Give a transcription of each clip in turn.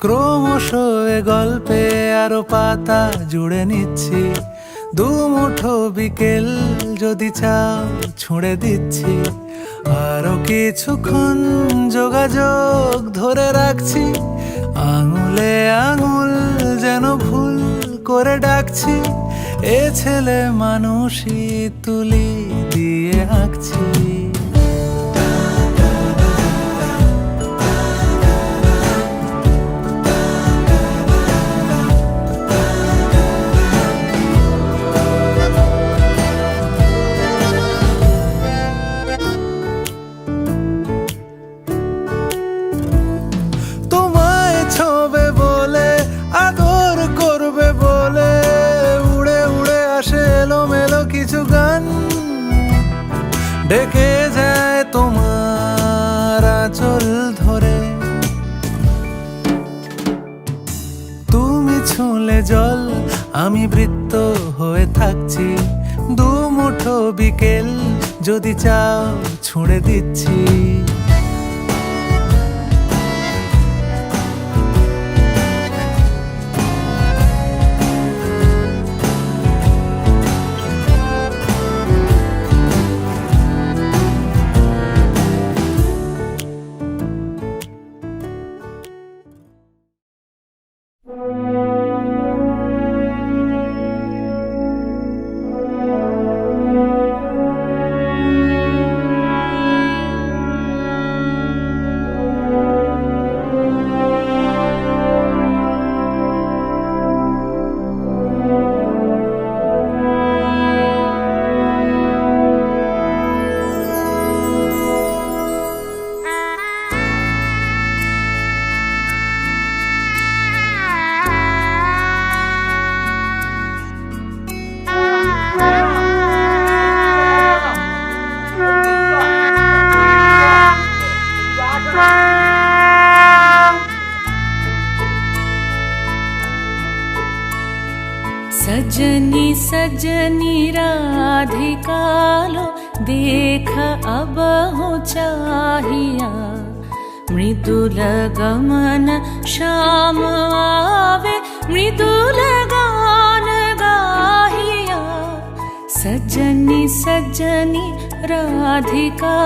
ক্রমশ এ গল্পে আরো পাতা জুড়ে নিচ্ছি, দুমুঠো বিকেল যদি চাও ছুঁড়ে দিচ্ছি। আরো কিছুক্ষণ যোগাযোগ ধরে রাখছি, আঙুলে আঙুল যেন ভুল করে ডাকছি। এ ছেলে মানুষই তুলি দিয়ে আঁকছি। ডেকে যায় তোমার আঁচল ধরে, তুমি ছুঁলে জল আমি বৃত্ত হয়ে থাকছি। দুমুঠো বিকেল যদি চাও ছুঁড়ে দিচ্ছি। सजनी सजनी राधिका लो देख अब हो चाहिया, मृदुल गमन श्याम आवे मृदुल गान गाहिया। सजनी सजनी राधिका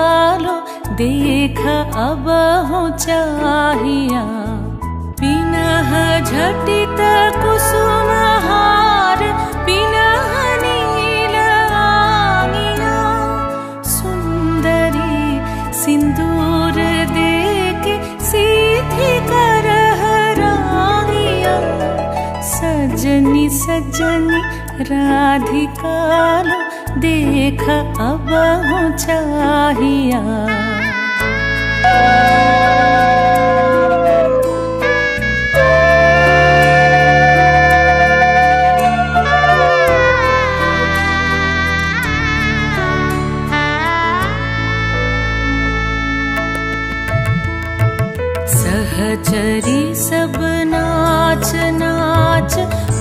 लो देख अब हो चाहिया, पिनह झटित कुसुम हार पिनह नील आंगिया। सुंदरी सिंदूर देके सीधी करह रानिया। सजनी सजनी राधिका लो देख अब हो चाहिया। सहचरी सब नाच नाच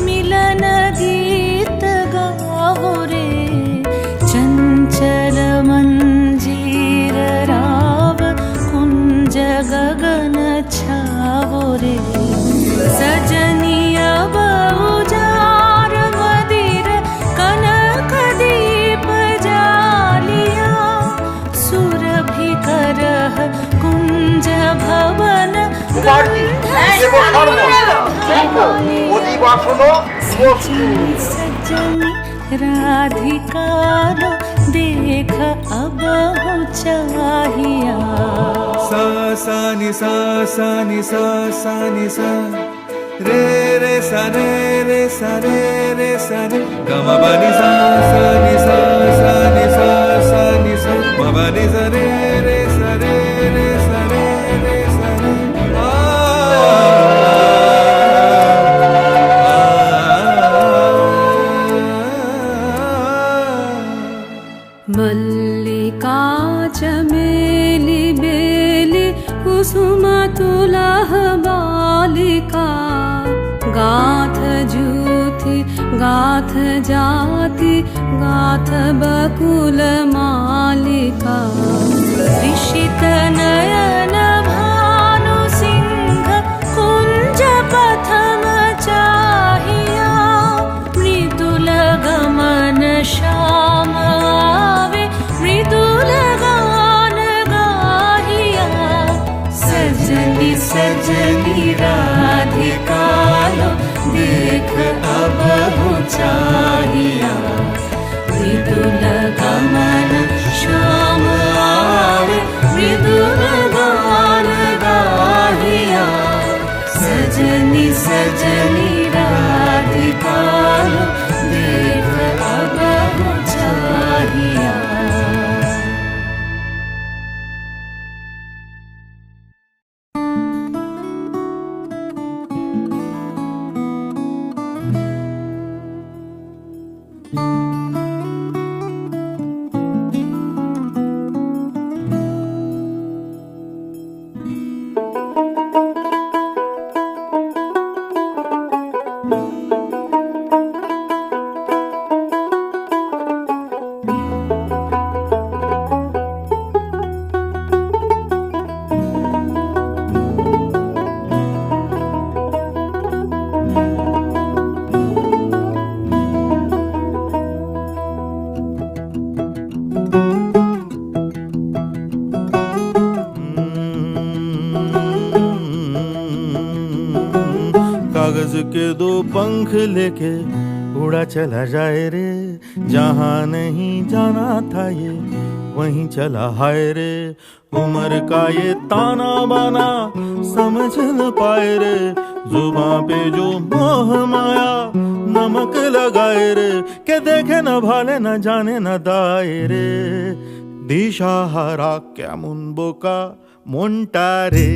मिलन गीत गाओ रे, चंचल मंजीर राव कुंज गगन छाओ रे। सजनी अब उजार मदिर कनक दीप जालिया, सुरभि करह कुंज भवन सजनी राधिका लो देख अब हो चाहिया। सा सा नि सा सा नि सा सा नि सा रे रे सा रे रे सा रे रे सा रे ग म प नि सा सा नि सा सा नि सा सा नि सा म प नि सा रे रे सा रे रे सा रे रे सा रे मल्लिका चमेली बेली कुसुम तुलह बालिका, गाथ जूथी गाथ जाति गाथ बकुल मालिका। ऋषित नयन भानु सिंह कुंज सजनी राधिका लो देख अब हो चाहिया मृदुल गमन श्याम आवे मृदुल गान गाहिया सजनी सजनी राधिका लो देख अब हो चाहिया। कागज के दो पंख लेके उड़ा चला जाए रे, जहाँ नहीं जाना था ये वहीं चला हाय रे। उम्र का ये ताना बाना समझ न पाए रे, जुबां पे जो मोह माया नमक लगाए रे। के देखे न भाले न जाने न दाए रे, दिशा हारा কেমন বোকা মনটা রে।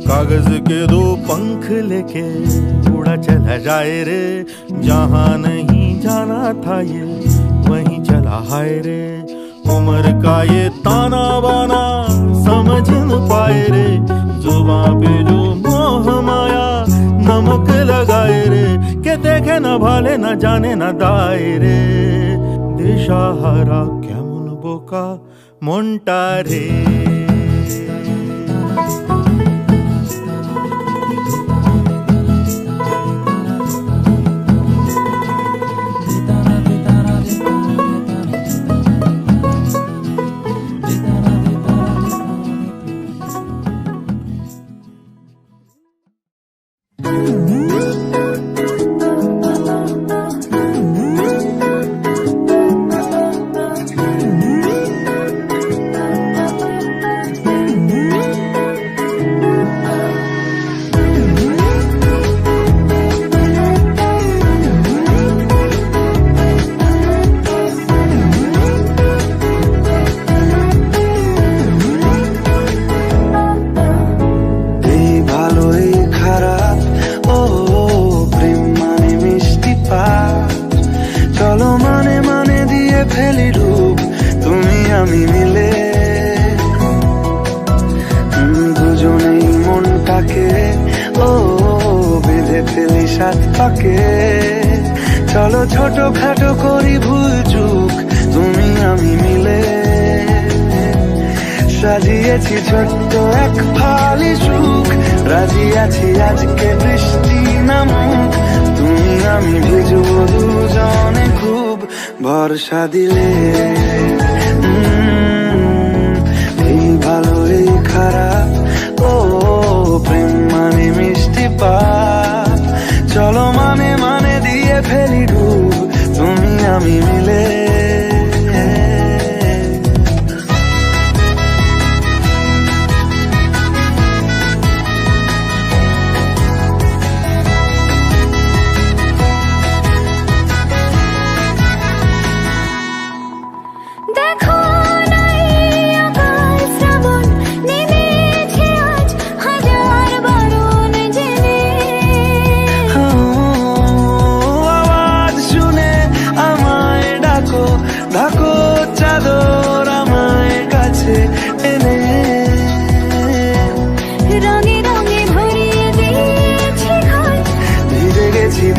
कागज के दो पंख लेके उड़ा चला जाए रे, जहाँ नहीं जाना था ये वहीं चला हाय रे। उम्र का ये ताना बाना समझ न पाए रे, जुबां पे जो मोह माया नमक लगाए रे। के देखे न भाले न जाने न दाए रे, दिशा हारा কেমন বোকা মনটা রে। চলো ছোট খাটো করি ভুল চুক তুমি আমি মিলে, সাজিয়েছি ছোট্ট এক ফালি সুখ। রাজি আছি আজকে বৃষ্টি নামুক, তুমি আমি ভিজবো দুজনে খুব ভরসা দিলে। এই ভালো এই খারাপ, ও প্রেম মানে মিষ্টি পাপ। চলো মানে মানে দিয়ে ফেলি ডুব তুমি আমি মিলে।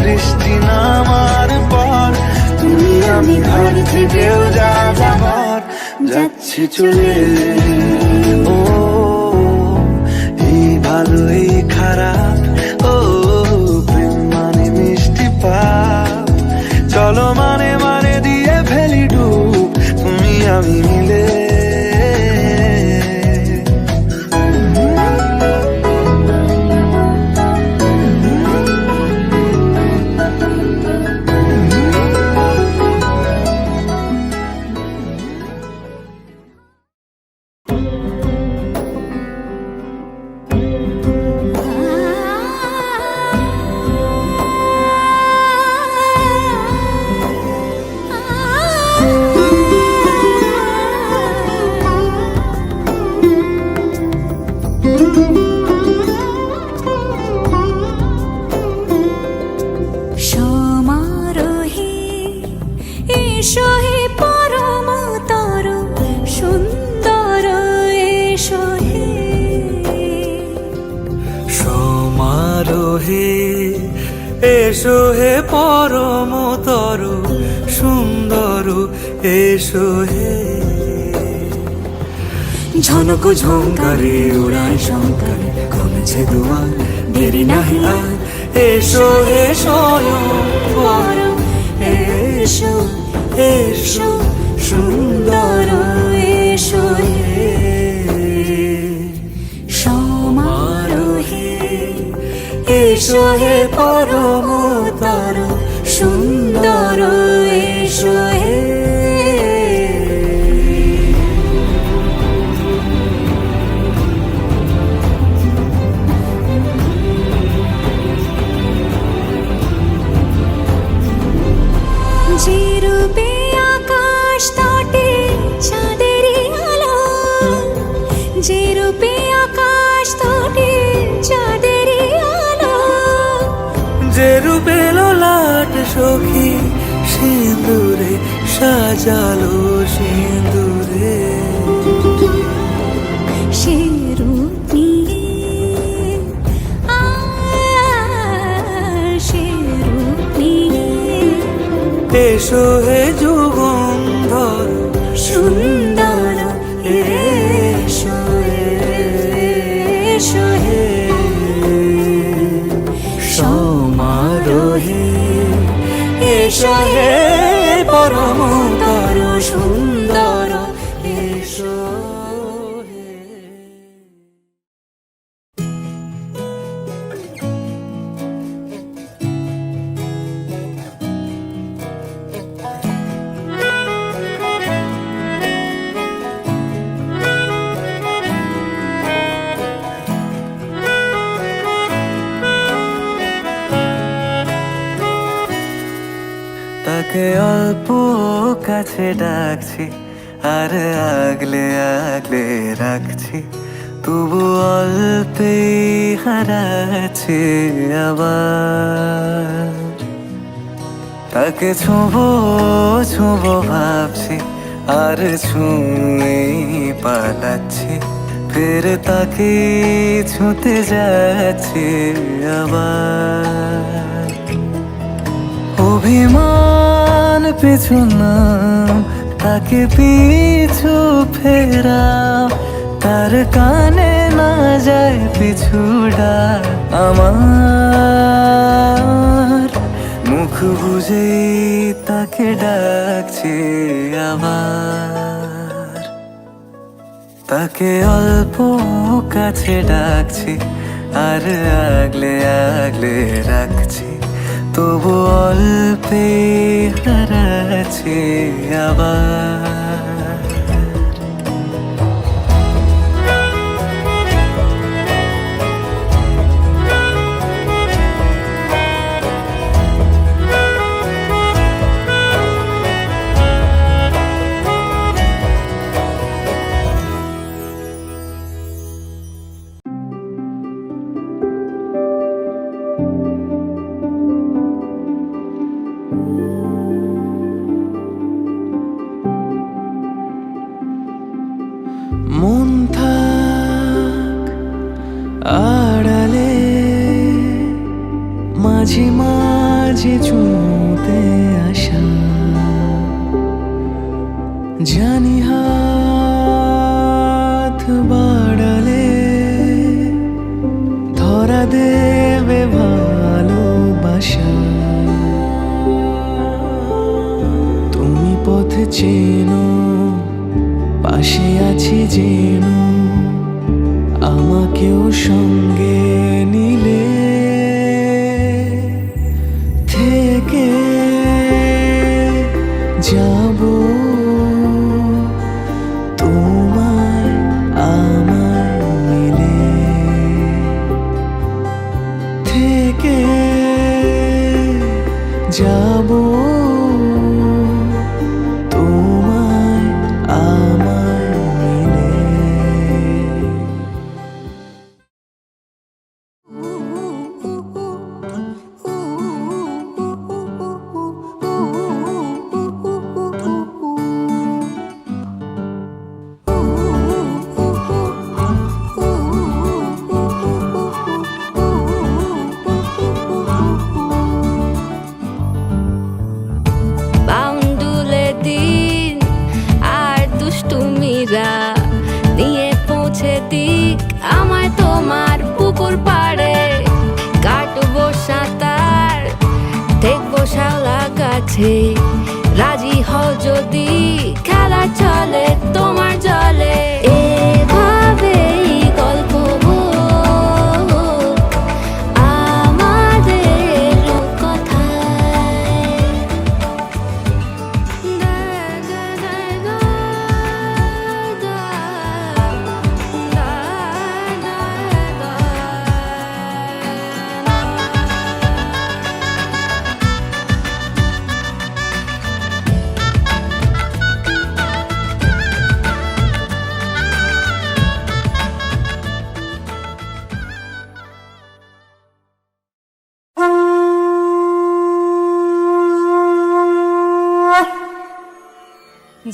বৃষ্টি নামার পর তুমি আমি ঘর থেকেও যা যাবার যাচ্ছি চলে। ও এই ভালো এই খারাপ, ও প্রেম মানে মিষ্টি পাপ। চলো মানে মানে সমারোহে এসো হে পরমতর সুন্দর এসো হে ঝনক ঝঙ্কারে উড়ায় শঙ্কার কমেছে দুয়ার দেরি নাহি আর এসো হে স্বয়ং বর এসো এসো সুন্দর এসো হে সমারোহে এসো হে পরমতর সুন্দর এসো হে যে রূপে আকাশ তটে চাঁদেরই আলো, যে রূপে আকাশ তটে চাঁদেরই আলো, যে রূপে ললাট সখী সিঁদুরে সাজালো সিঁদুরে সে রূপ নিয়ে সে রূপ নিয়ে এসো হে যুগন্ধর সুন্দর এসো এসো হে সমারোহে এসো হে পরমতর সুন্দর এসো হে তাকে অল্প কাছে ডাকছি আর আগলে আগলে রাখছি, তবু অল্পে হারাচ্ছে আবার। তাকে ছোঁবো ছোঁবো ভাবছি আর ছুঁয়ে পালাচ্ছি, ফের তাকে ছুঁতে যাচ্ছে আবার। অভিমান পিছু নাম তাকে পিছু ফেরাও, তার কানে না যায় পিছুডা আমার। মুখ বুঝে তাকে ডাকছে আবার। তাকে অল্প কাছে ডাকছি আর আগলে আগলে রাখছি, তবু অল্পে হারাচ্ছে আবার। মন থাক আড়ালে, মাঝে মাঝে ছুঁতে আসা, জানি হাত বাড়ালে ধরা দেবে ভালোবাসা। তুমি পথ চেনো, পাশে আছি যেন, আমাকেও সঙ্গে নিলে থেকে যাব তোমায় আমায় মিলে, থেকে যাব তোমায় আমায় মিলে। মাঝে রাজি হও যদি খেলা চলে তোমার জলে এভাবেই গল্প আমাদের কথায়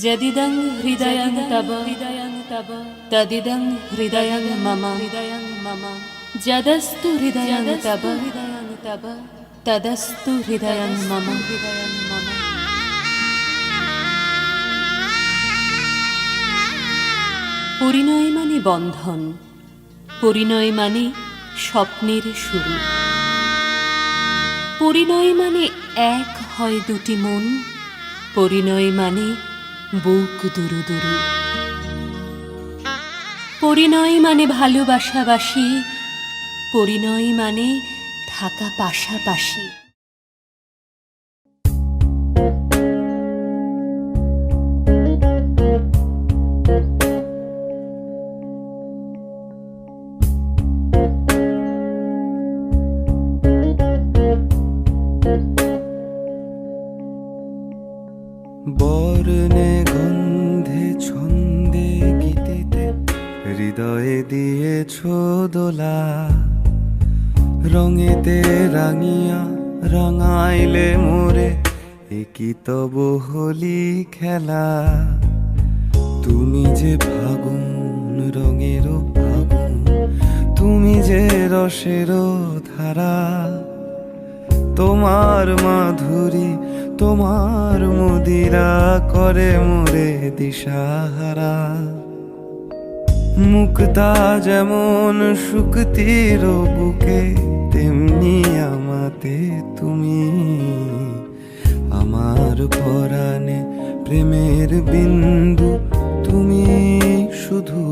যদিদং হৃদয়ং তব তদিদং হৃদয়ং মম যদস্তু হৃদয়ং তব তদস্তু হৃদয়ং মম। পরিণয় মানে বন্ধন, পরিণয় মানে স্বপ্নের শুরু, পরিণয় মানে এক হয় দুটি মন, পরিণয় মানে বুক দুরু দুরু, পরিণয় মানে ভালোবাসাবাসি, পরিণয় মানে থাকা পাশাপাশি। বর্ণে গন্ধে ছন্দে গীতিতে হৃদয়ে দিয়েছ দোলা, রঙেতে রাঙিয়া রাঙাইলে মোরে একই তব হোলি খেলা। তুমি যে ফাগুন রঙের ফাগুন, তুমি যে রসের ধারা, তোমার মাধুরী তোমার মদিরা করে মোরে দিশাহারা। মুক্তা যেমন শুকতির বুকে, তেমনি আমাতে তুমি, আমার পরাণে প্রেমের বিন্দু তুমি, শুধু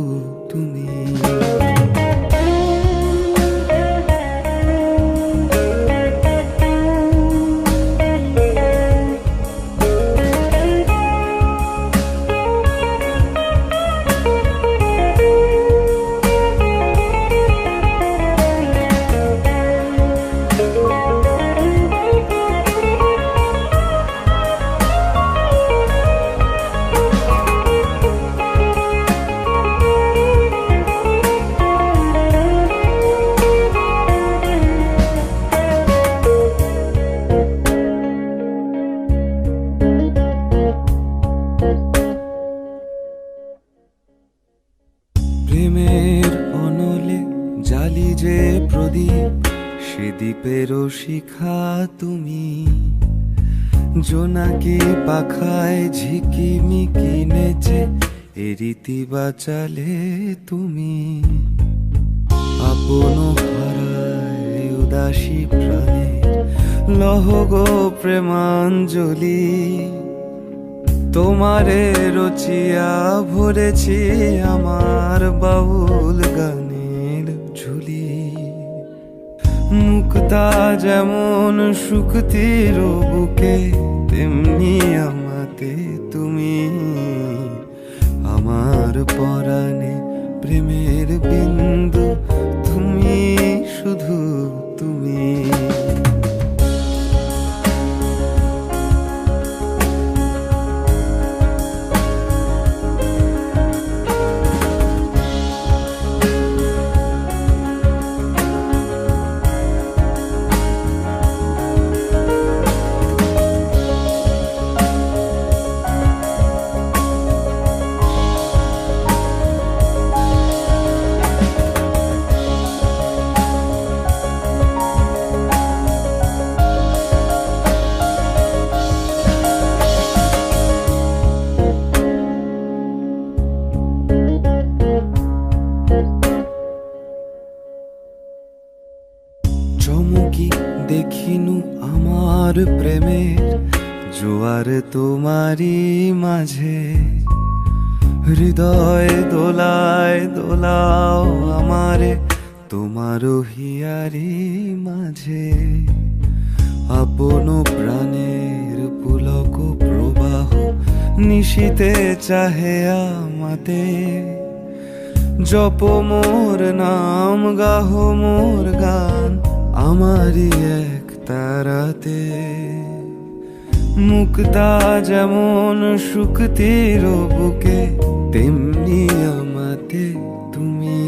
তুমি। প্রেমের অনলে জালি যে প্রদীপ, সে দ্বীপেরও শিখা তুমি। জোনাকি পাখায় ঝিকিমিকি নেচে এ রীতি বাঁচালে তুমি। আপন হারায় উদাসী প্রাণের লহ গো প্রেমাঞ্জলি, তোমারে রচিয়া ভরেছি আমার বাউল গানের ঝুলি। মুক্তা যেমন শুকতির বুকে, তেমনি আমাতে তুমি, আমার পরাণে প্রেমের বিন্দু তুমি, শুধু তুমি। চমকি দেখিনু আমার প্রেমের জোয়ার তোমারই মাঝে, হৃদয় দোলায় দোলাও আমারে তোমারও হিয়ারি মাঝে। আপন প্রাণের পুলক প্রবাহ নিশীতে চাহে আমাতে। জপ মোর নাম, গাহ মোর গান আমারই এক তারাতে। মুক্তা যেমন শুকতির বুকে, তেমনি আমাতে তুমি।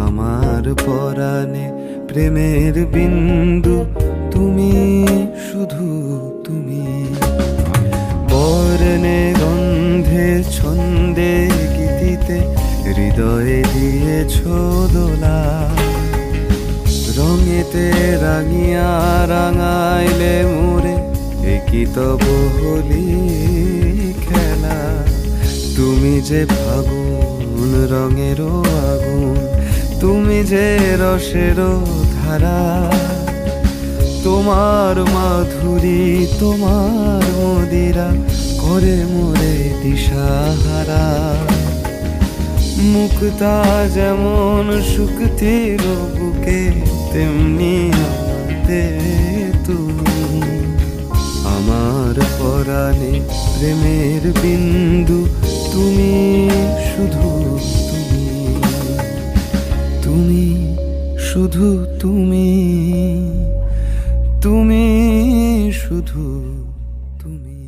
আমার পরাণে প্রেমের বিন্দু তুমি, শুধু তুমি। বর্ণে গন্ধে ছন্দে গীতিতে হৃদয়ে দিয়েছ দোলা। রঙেতে রাঙিয়া রাঙাইলে মোরে, একই তব হোলি খেলা। তুমি যে ফাগুন রঙেরও আগুন, তুমি যে রসেরও ধারা। তোমার মাধুরী তোমার মদিরা করে মোরে দিশাহারা। মুক্তা যেমন শুকতির বুকে, তেমনি আমাতে তুমি। আমার পরাণে প্রেমের বিন্দু তুমি, শুধু তুমি। তুমি শুধু তুমি, তুমি শুধু তুমি।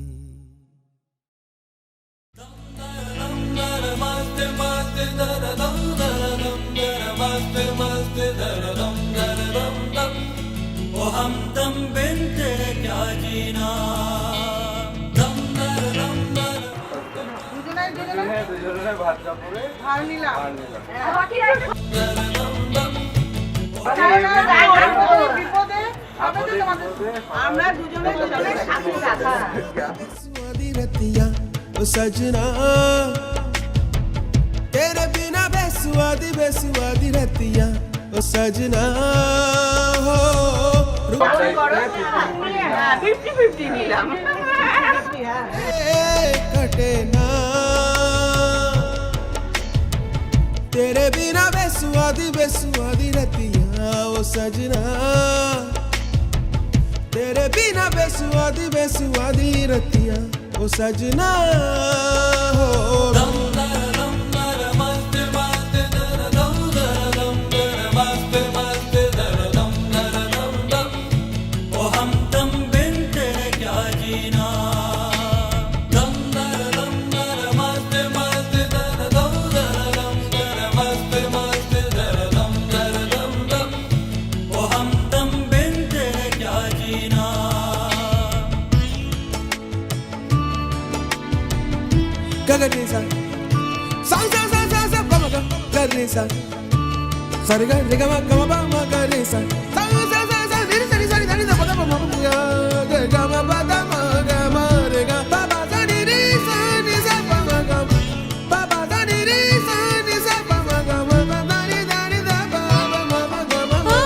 আমরা দুজনে দুজনের সাথে রাখা रतिया ओ सजना, तेरे बिना बेसुआदी बेसुआदी रतिया ओ सजना हो। 50-50 নিলাম कटे ना तेरे बिना बेसुआदी बेसुआदी रतिया ओ सजना। तेरे बिना बेसुआदी बेसुआदी रतिया ओ सजना हो। Gagadisa, sa sa sa sa sa, gama gama, gagadisa, sa re ga gama ba ma gagadisa, sa sa sa sa, ni sa ni sa ni sa ba ma ma ga ga gama ba da ma ga ma re ga ba ba sa ni sa ba ma ga ba ba sa ni sa ba ma ga ma ba da ni da ba ba ma ma ga ma ma.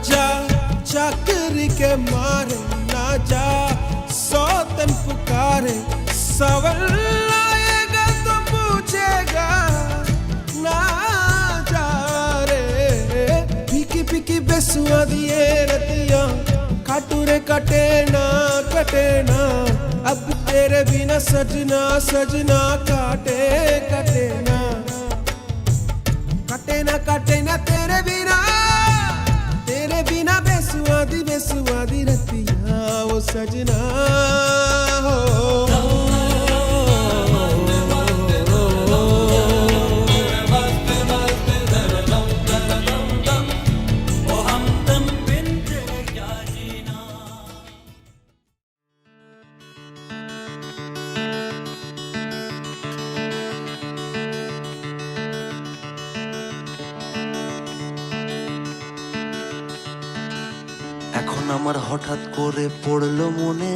जा चाकरी के मारे ना जा, सौतन पुकारे सवल आएगा तो पूछेगा ना जा रे। फीकी फीकी बेसुआदी ये रतिया, खाटूरे कटे ना अब तेरे बिना सजना सजना काटे कटे ना तेरे बिना बेसुआदी बेसुआदी रतिया वो सजना हो। এখন আমার হঠাৎ করে পড়লো মনে,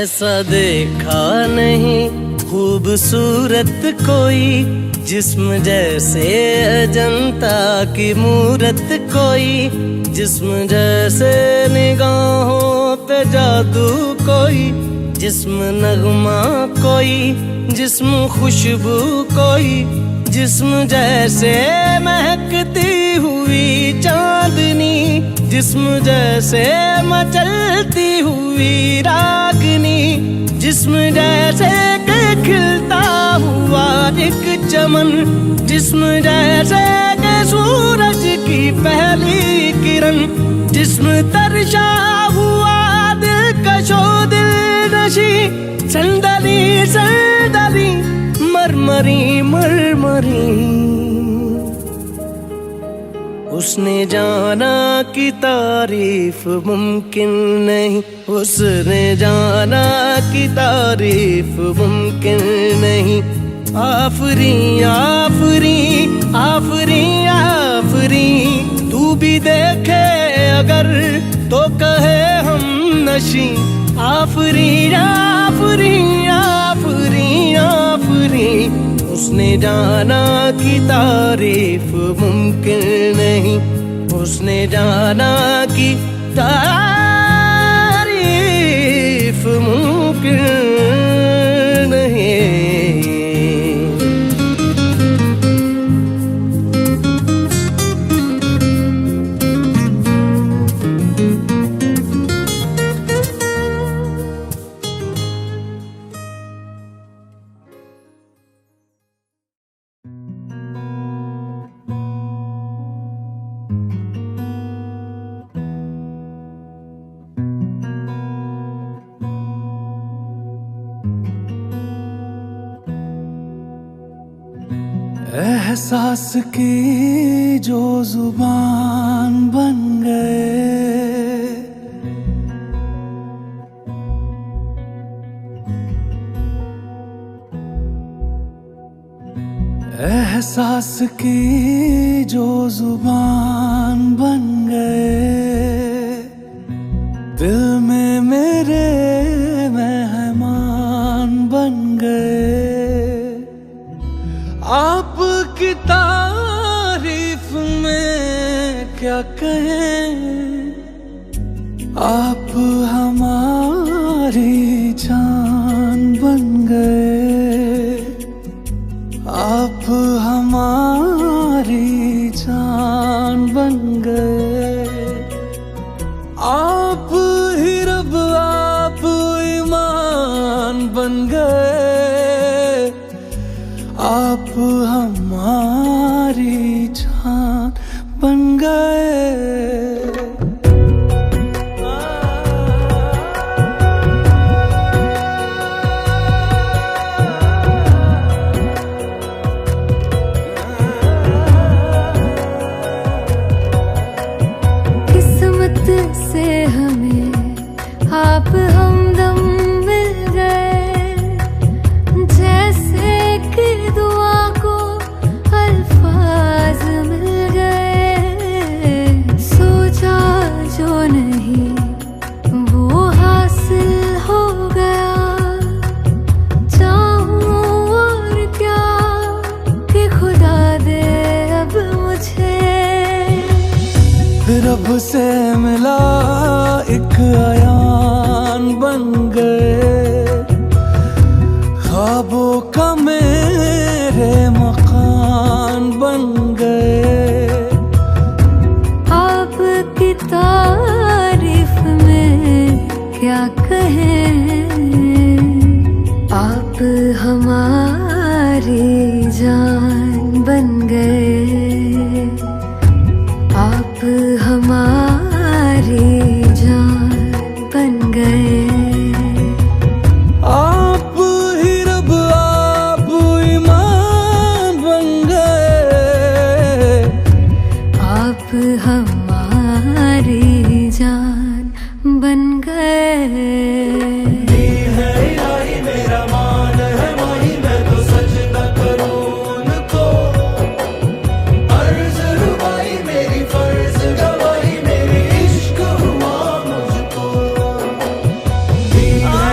ऐसा देखा नहीं खूबसूरत कोई, जिस्म जैसे अजंता की मूरत कोई, जिस्म जैसे निगाहों पे जादू कोई, जिस्म नगमा कोई, जिस्म खुशबू कोई, जिस्म जैसे महकती हुई चांदनी, जिस्म जैसे मचलती हुई रागनी, जिस्म जैसे के खिलता हुआ एक चमन, जिस्म जैसे के सूरज की पहली किरण, जिस्म तरशा हुआ दिलकशो दिल नशी, संदली संदली मरमरी मरमरी। उसने जाना कि तारीफ मुमकिन नहीं, उसने जाना कि तारीफ मुमकिन नहीं। आफरी आफरी आफरी आफरी, तू भी देखे अगर तो कहे हम नशी। आफरी आफरी आफरी आफरी, उसने जाना कि तारीफ मुमकिन नहीं, उसने जाना कि तारीफ मुमकिन नहीं। एहसास की जो जुबान बन गए, एहसास की जो जुबान बन गए, दिल में मेरे मेहमान बन गए। आपकी तारीफ में क्या कहें, आप हमारी जान बन गए, आप हमारी जान बन गए। आप ही रब आप ईमान बन गए, आप हमारी जान बन गए। किस्मत से हमें आप हमदम मिल गए, जैसे कि दुआ को अल्फाज मिल गए। सोचा जो नहीं वो हासिल हो गया, चाहूं और क्या कि खुदा दे अब मुझे। रब से मिला एक अयान बन गए, ख्वाबों का मेरे मकान बन गए। आपकी तारीफ में क्या कहें, आप हमारी जान बन गए, आप हमारी जान बन गए। आप ही रब आप ईमान बन गए, आप हमारी जान बन गए। मेरा मान है माही, मैं तो सजदा करूं उनको। अर्ज़ रुबाई मेरी फर्ज गवाही, मेरी इश्क हुआ मुझको। दी है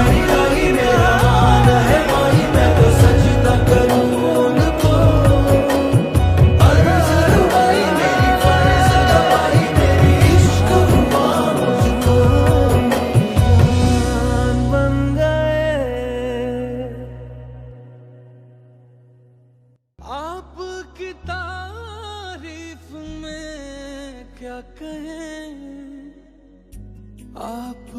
आपकी तारीफ में क्या कहें, आप